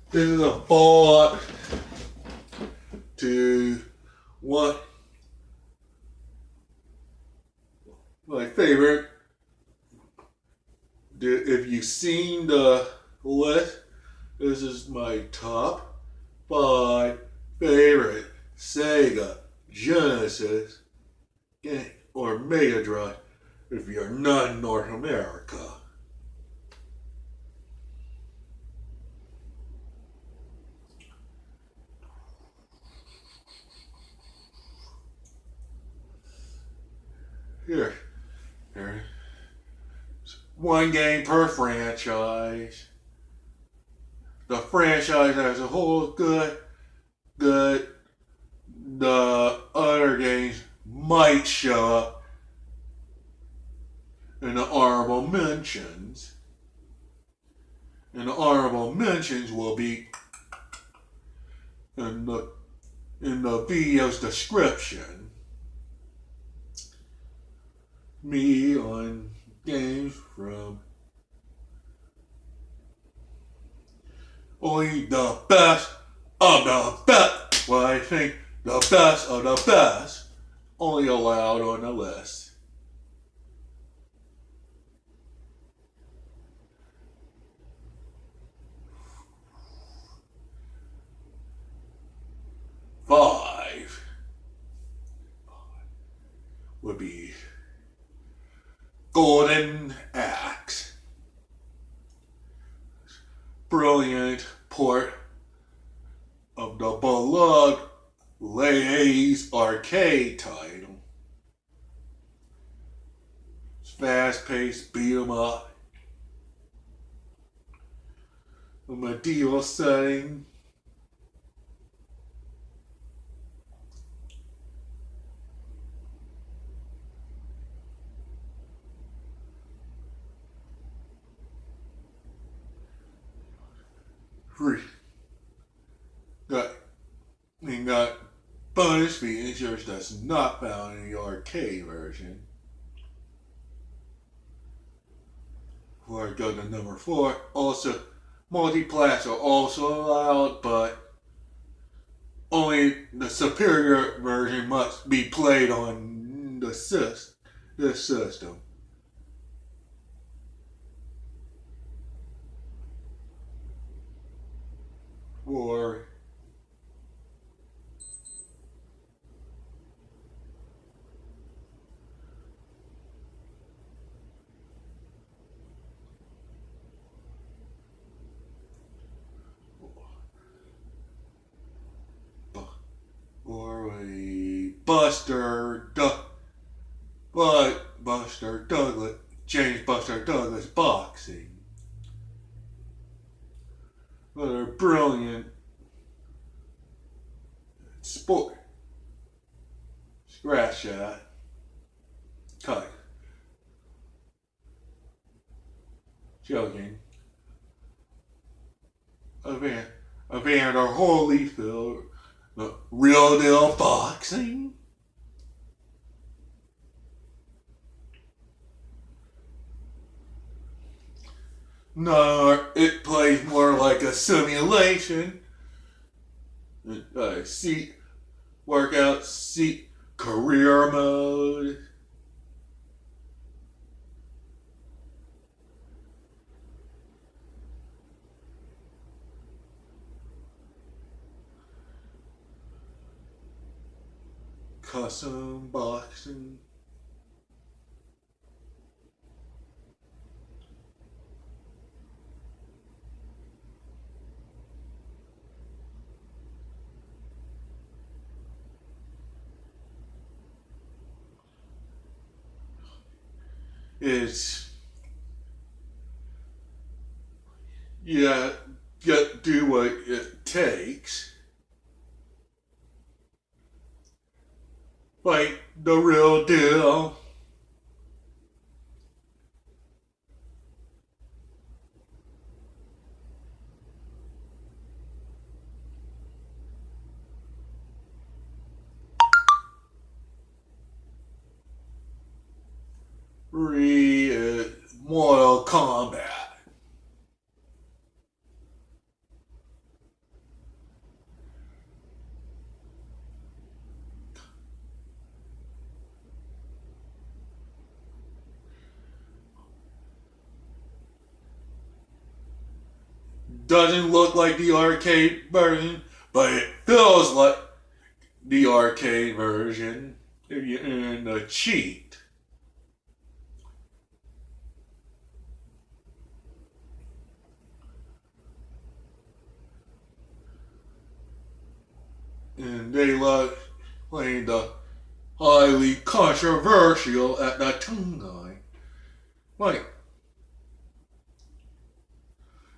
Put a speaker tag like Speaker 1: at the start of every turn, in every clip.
Speaker 1: This is a follow-up to one my favorite. If you've seen the list, this is my top 5 favorite Sega Genesis game or Mega Drive if you're not in North America. Here. One game per franchise. The franchise as a whole is good. The other games might show up in the honorable mentions. And the honorable mentions will be in the video's description. Me on games from only the best of the best. Well, I think the best of the best only allowed on the list. Five would be Golden Axe. Brilliant port of the beloved Lay's arcade title. It's fast-paced beat 'em up. A medieval setting. Got bonus features that's not found in the arcade version. Before I go to number 4, also multiplats are also allowed, but only the superior version must be played on this system. For a James Buster Douglas boxing. Another brilliant sport. Scratch shot. Cut. Joking. Evander Holyfield. The real deal boxing. No, it plays more like a simulation. Workout, career mode. Custom boxing. Do what it takes. Like the real deal. Mortal Kombat. doesn't look like the arcade version, but it feels like the arcade version in a cheat. And they love playing the highly controversial at that time. Like,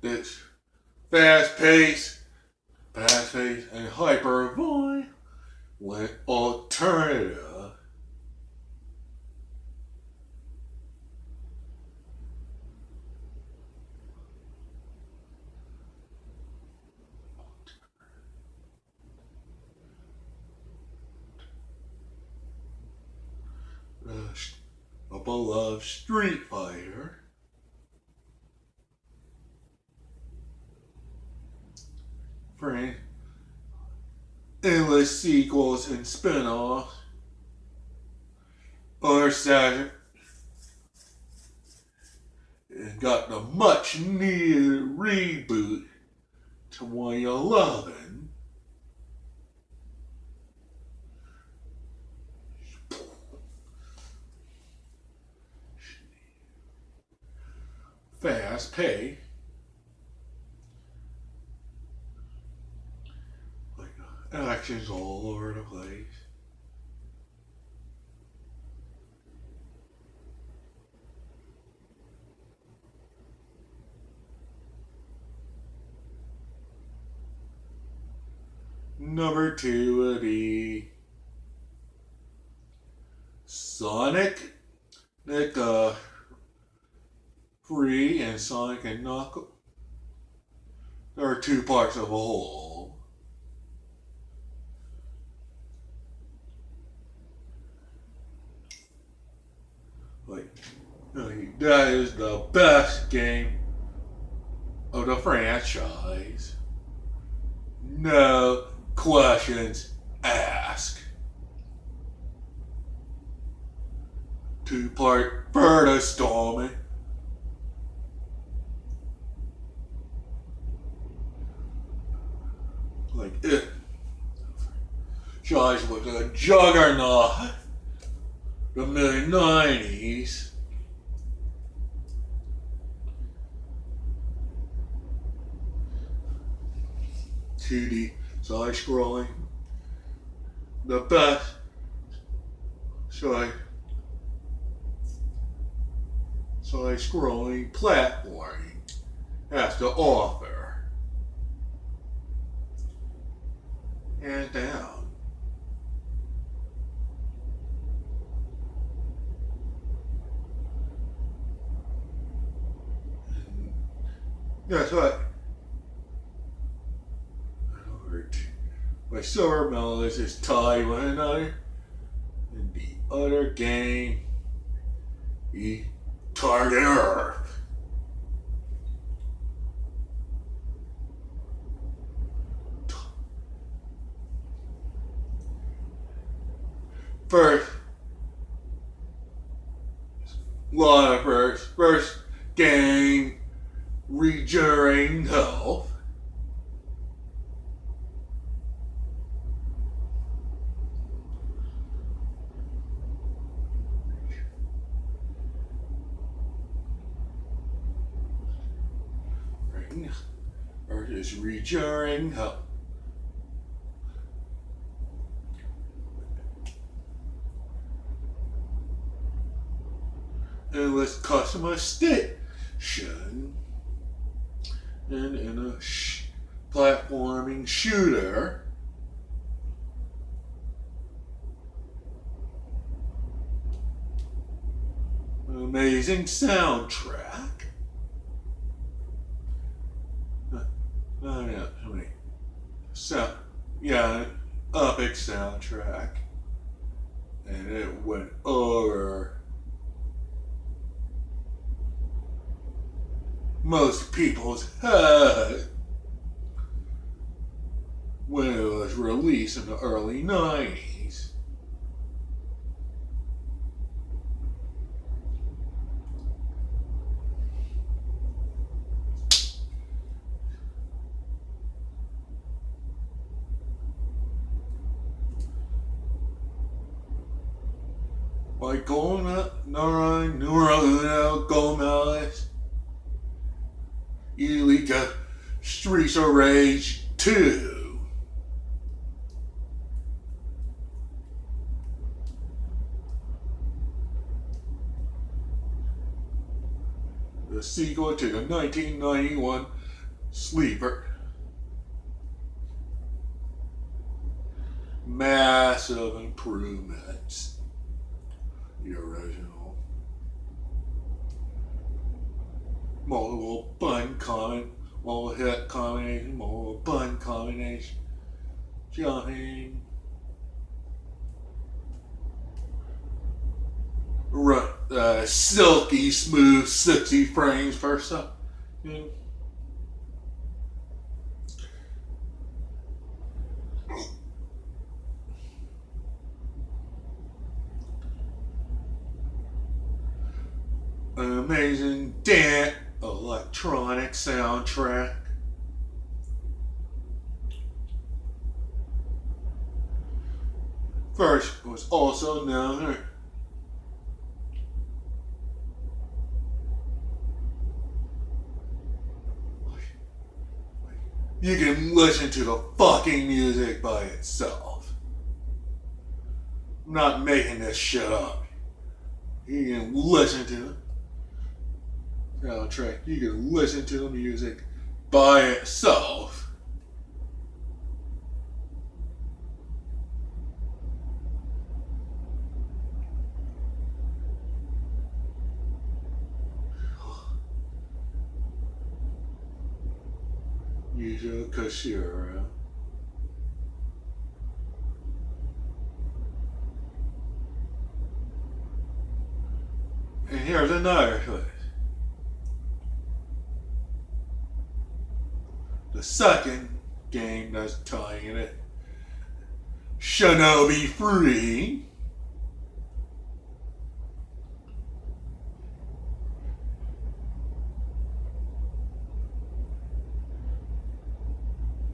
Speaker 1: this fast-paced, and hyper-violent alternative. A beloved Street Fighter. For endless sequels and spin-offs. Or Saturn. And got the much needed reboot 2011. Fast pay. Like actions all over the place. Number 2 would be Sonic, Free, and Sonic and Knuckle. There are 2 parts of a whole. That is the best game of the franchise. No questions asked. 2-part bird installment. Like it. Charged with a juggernaut. The mid-90s. Two-D side-scrolling. The best side-scrolling platforming has to offer. Hands down. That's right. My silver medalist is tied with another. And the other game, the Target Earth. First game, regenerating health. Earth is regenerating health. Endless customization. And in a platforming shooter. An amazing soundtrack. Epic soundtrack. And it went over most people's head when it was released in the early 90s. like Numero Uno, Gomez, Elika, Streets of Rage 2. The sequel to the 1991 Sleeper. Massive improvements. The original. Multiple button comment, multiple hit combination, multiple button combination, jumping. Silky smooth 60 frames per second. An amazing dance electronic soundtrack. First was also known you can listen to the fucking music by itself. I'm not making this shit up. You can listen to it. Soundtrack. You can listen to the music by itself. Yuzo Koshiro. And here's another twist. The second game that's tying in it, Shinobi Free.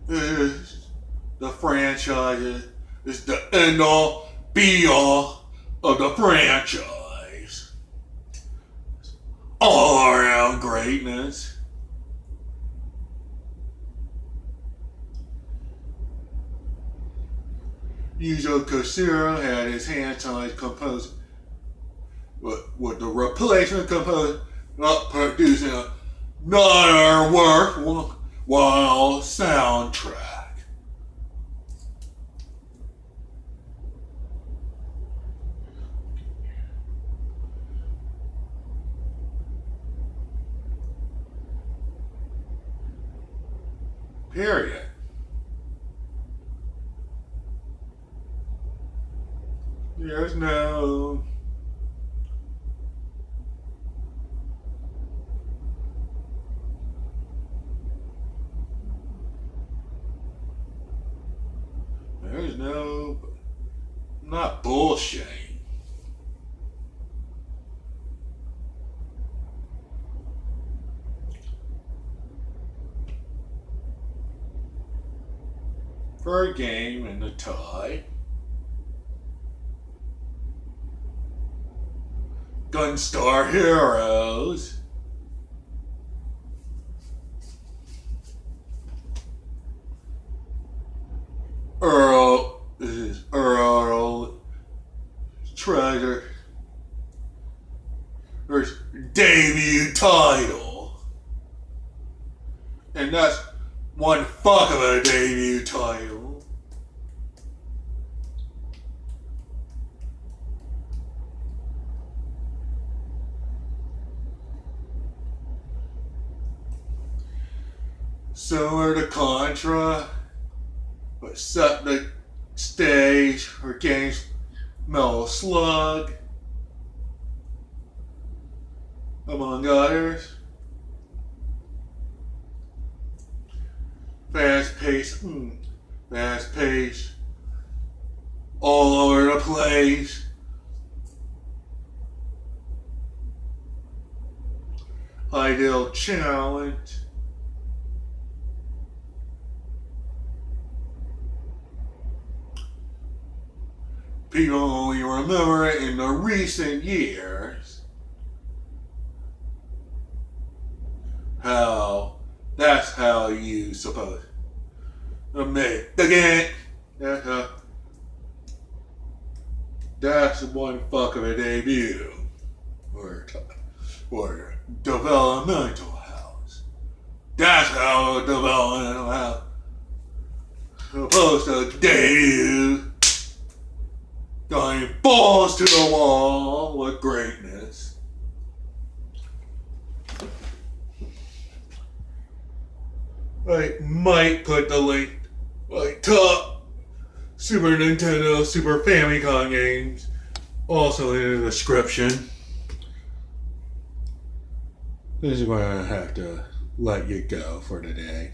Speaker 1: Is the franchise is the end all be all of the franchise. All around greatness. Yuzo Koshiro had his hands on composing with the replacement composer not producing another worthwhile soundtrack. Period. There's no not bullshit. For a game in the tie. Gunstar Heroes. Earl Treasure. There's debut title. And that's one fuck of a debut title. Similar to Contra, but set the stage for games Metal Slug, among others. Fast paced, all over the place. Ideal challenge. people only remember it in the recent years. That's how you suppose to make the game. That's one fuck of a debut. Or developmental house. That's how a developmental house supposed to debut. Going balls to the wall with greatness. I might put the link like top Super Nintendo, Super Famicom games also in the description. This is where I have to let you go for today.